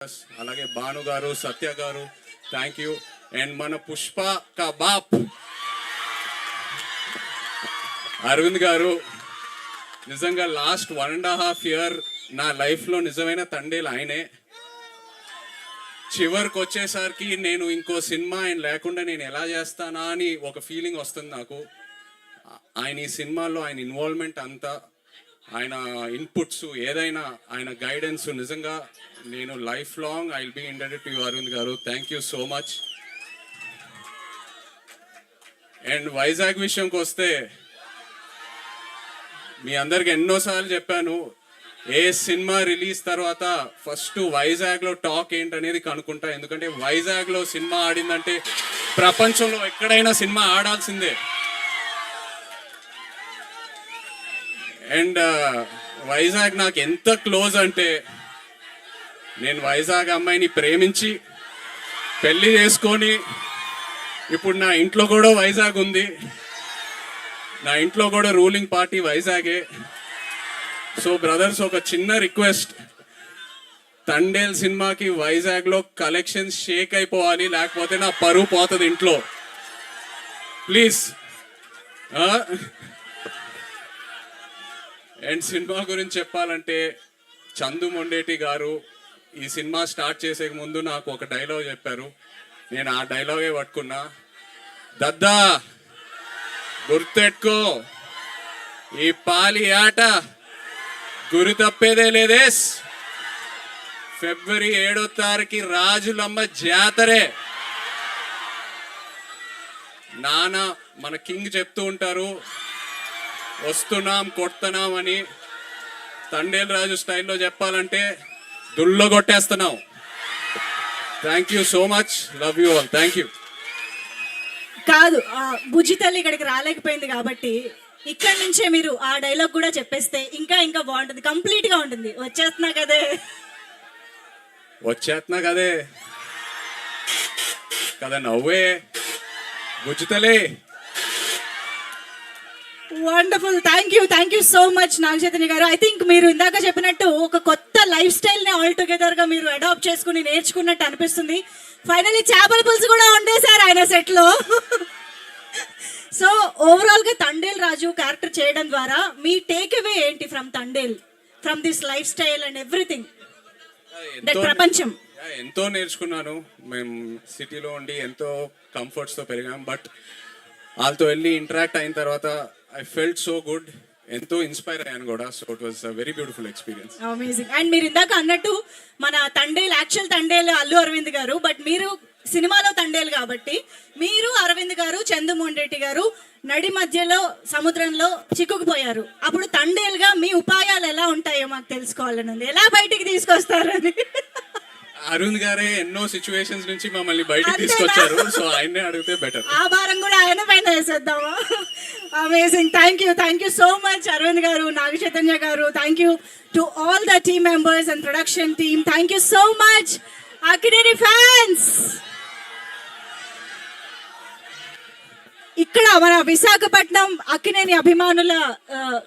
అలాగే భాను గారు, సత్య గారు, థ్యాంక్ యూ. అండ్ మన పుష్ప కా బాప్ అరవింద్ గారు, నిజంగా లాస్ట్ 1.5 year నా లైఫ్లో నిజమైన తండేలు ఆయనే. చివరికి వచ్చేసరికి నేను ఇంకో సినిమా ఆయన లేకుండా నేను ఎలా చేస్తానా అని ఒక ఫీలింగ్ వస్తుంది నాకు. ఆయన ఈ సినిమాలో ఆయన ఇన్వాల్వ్మెంట్ అంతా, ఆయన ఇన్పుట్స్ ఏదైనా, ఆయన గైడెన్స్, నిజంగా నేను life long I will be indebted to you Arvind garu. Thank you so much. And Vizag విషయంకి వస్తే, మీ అందరికి ఎన్నోసార్లు చెప్పాను, ఏ సినిమా రిలీజ్ తర్వాత ఫస్ట్ వైజాగ్లో టాక్ ఏంటనేది కనుక్కుంటా. ఎందుకంటే వైజాగ్లో సినిమా ఆడిందంటే ప్రపంచంలో ఎక్కడైనా సినిమా ఆడాల్సిందే. అండ్ వైజాగ్ నాకు ఎంత క్లోజ్ అంటే, నేను వైజాగ్ అమ్మాయిని ప్రేమించి పెళ్లి చేసుకొని ఇప్పుడు నా ఇంట్లో కూడా వైజాగ్ ఉంది. నా ఇంట్లో కూడా రూలింగ్ పార్టీ వైజాగే. సో బ్రదర్స్, ఒక చిన్న రిక్వెస్ట్, తండేల్ సినిమాకి వైజాగ్లో కలెక్షన్స్ షేక్ అయిపోవాలి, లేకపోతే నా పరువు పోతుంది ఇంట్లో. ప్లీజ్. అండ్ సినిమా గురించి చెప్పాలంటే, చందు మొండేటి గారు ఈ సినిమా స్టార్ట్ చేసే ముందు నాకు ఒక డైలాగ్ చెప్పారు. నేను ఆ డైలాగే పట్టుకున్నా. దద్దా గుర్తెట్టుకో, ఈ పాలి ఆట గురి తప్పేదే లేదేస్. February 7వ రాజులమ్మ జాతరే. నాన్న మన కింగ్ చెప్తూ ఉంటారు, వస్తున్నాం కొడుతున్నాం అని. తండేల్ రాజు స్టైల్లో చెప్పాలంటే దుల్లో కొట్టేస్తున్నాం. Thank you so much, love you all, thank you. కాదు, బుజ్జి తల్లి ఇక్కడికి రాలేకపోయింది కాబట్టి ఇక్కడ నుంచే మీరు ఆ డైలాగ్ కూడా చెప్పేస్తే ఇంకా ఇంకా బాగుంటుంది, కంప్లీట్ గా ఉంటుంది. వచ్చేస్తున్నా కదే కదా నవ్వే బుజ్జితలే. Wonderful, thank you so much Naga Chaitanya garu. I think మీరు ఇందాక చెప్పినట్టు ఒక కొత్త లైఫ్ స్టైల్ ని ఆల్ టుగెదర్ గా మీరు అడాప్ట్ చేసుకుని నేర్చుకున్నట్టు అనిపిస్తుంది. ఫైనల్లీ చేపల పులుసు కూడా ఉండేశారు ఆయన సెట్ లో. సో ఓవరాల్ గా తండేల్ రాజు క్యారెక్టర్ చేయడం ద్వారా మీ టేక్ అవే ఏంటి from Thandel, from this life style and everything, that ప్రపంచం? ఎంతో నేర్చుకున్నాను. మేము సిటీలో ఉండి ఎంతో కంఫర్ట్స్ తో పెరిగాం. బట్ వాళ్ళతో వెళ్ళి ఇంటరాక్ట్ అయిన తర్వాత ఐ ఫెల్ట్ సో గుడ్. ఎంతో ఇన్స్పైర్ అయ్యాను కూడా. So it was a very beautiful experience. Amazing. And మీరు ఇందాక అన్నట్టు మన తండేల్, యాక్చువల్ తండేల్ అల్లు అరవింద్ గారు, బట్ మీరు సినిమాలో తండేల్ కాబట్టి మీరు అరవింద్ గారు, చందు మొండేటి గారు నడి మధ్యలో సముద్రంలో చిక్కుకుపోయారు. అప్పుడు తండేల్ గా మీ ఉపాయాలు ఎలా ఉంటాయో మాకు తెలుసుకోవాలని ఉంది. ఎలా బయటికి తీసుకొస్తారని. అరుణ్ గారే ఎన్నో సిచ్యువేషన్స్ నుంచి మమ్మల్ని బయటకు తీసుకొచ్చారు. సో ఆయన్నే అడిగితే బెటర్. ఆ భారం కూడా ఆయన పైన వేసేద్దామా? Amazing. Thank you so much Arvind garu, Naga Chaitanya garu. Thank you to all the team members and production team. Thank you so much Akkineni fans. ఇక్కడ మన విశాఖపట్నం అక్కినేని అభిమానుల